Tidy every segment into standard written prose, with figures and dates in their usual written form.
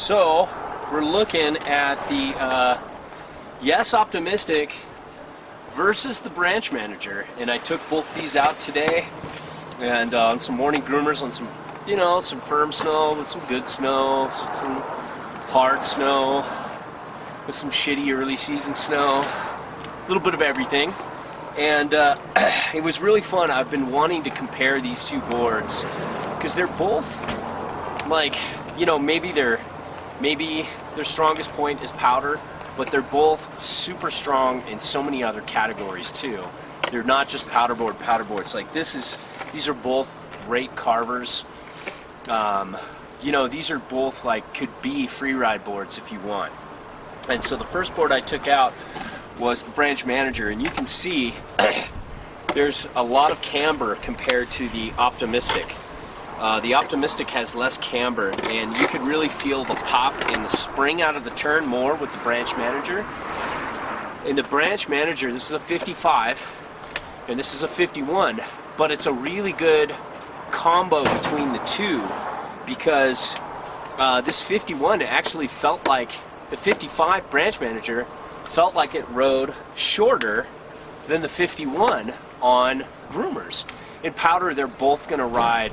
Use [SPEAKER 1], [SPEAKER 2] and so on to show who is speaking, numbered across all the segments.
[SPEAKER 1] So we're looking at the Yes Optimistic versus the Branch Manager, and I took both these out today, and on some morning groomers on some, some firm snow with some good snow, some hard snow with some shitty early season snow, a little bit of everything, and it was really fun. I've been wanting to compare these two boards because they're both like, maybe their strongest point is powder, but they're both super strong in so many other categories too. They're not just powder boards. Like these are both great carvers. These are both could be free ride boards if you want. And so the first board I took out was the Branch Manager, and you can see there's a lot of camber compared to the Optimistic. The Optimistic has less camber, and you could really feel the pop and the spring out of the turn more with the Branch Manager. In the Branch Manager, this is a 55, and this is a 51, but it's a really good combo between the two, because this 51 actually felt like the 55 Branch Manager felt like it rode shorter than the 51 on groomers. In powder, they're both going to ride,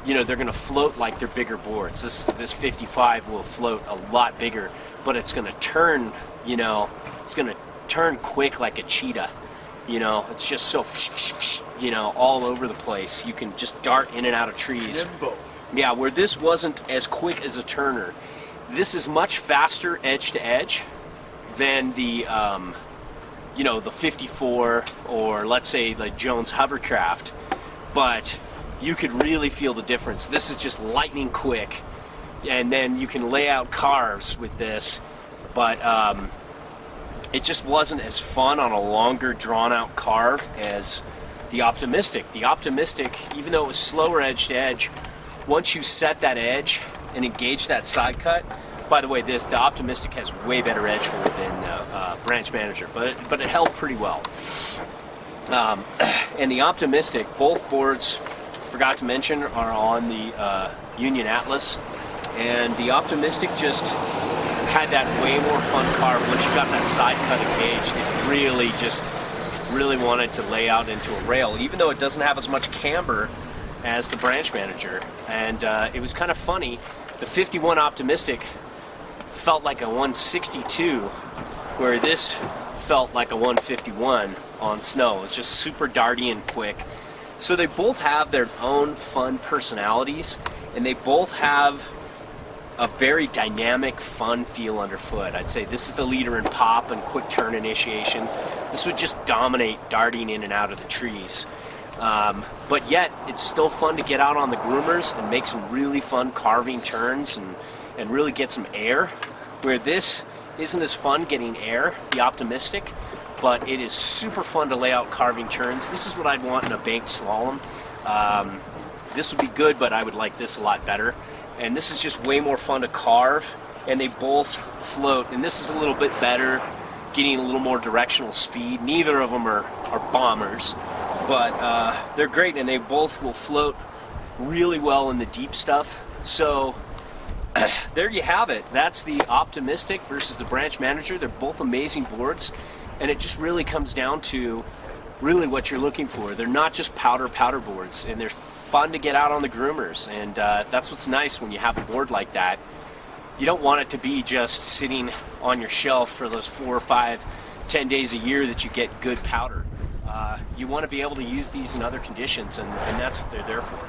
[SPEAKER 1] they're going to float like they're bigger boards. This 55 will float a lot bigger, but it's going to turn, it's going to turn quick like a cheetah. It's just so, all over the place. You can just dart in and out of trees.
[SPEAKER 2] Nimble.
[SPEAKER 1] Yeah, where this wasn't as quick as a turner. This is much faster edge to edge than the, the 54 or let's say the Jones Hovercraft, but you could really feel the difference. This is just lightning quick, and then you can lay out carves with this, but it just wasn't as fun on a longer drawn out carve as the Optimistic. The Optimistic, even though it was slower edge to edge, once you set that edge and engage that side cut, by the way, the Optimistic has way better edge hold than the Branch Manager, but it held pretty well. And the Optimistic, both boards, forgot to mention, are on the Union Atlas, and the Optimistic just had that way more fun carve. Once you got that side cut engaged, it really wanted to lay out into a rail, even though it doesn't have as much camber as the Branch Manager. And it was kind of funny. The 51 Optimistic felt like a 162, where this felt like a 151 on snow. It's just super darty and quick. So they both have their own fun personalities, and they both have a very dynamic, fun feel underfoot. I'd say this is the leader in pop and quick turn initiation. This would just dominate darting in and out of the trees. But yet, it's still fun to get out on the groomers and make some really fun carving turns and really get some air, where this isn't as fun getting air, the Optimistic, but it is super fun to lay out carving turns. This is what I'd want in a banked slalom. This would be good, but I would like this a lot better. And this is just way more fun to carve, and they both float, and this is a little bit better, getting a little more directional speed. Neither of them are bombers, but they're great, and they both will float really well in the deep stuff. So there you have it. That's the Optimistic versus the Branch Manager. They're both amazing boards, and it just really comes down to really what you're looking for. They're not just powder boards, and they're fun to get out on the groomers, and that's what's nice when you have a board like that. You don't want it to be just sitting on your shelf for those 4 or 5, 10 days a year that you get good powder. You want to be able to use these in other conditions, and that's what they're there for.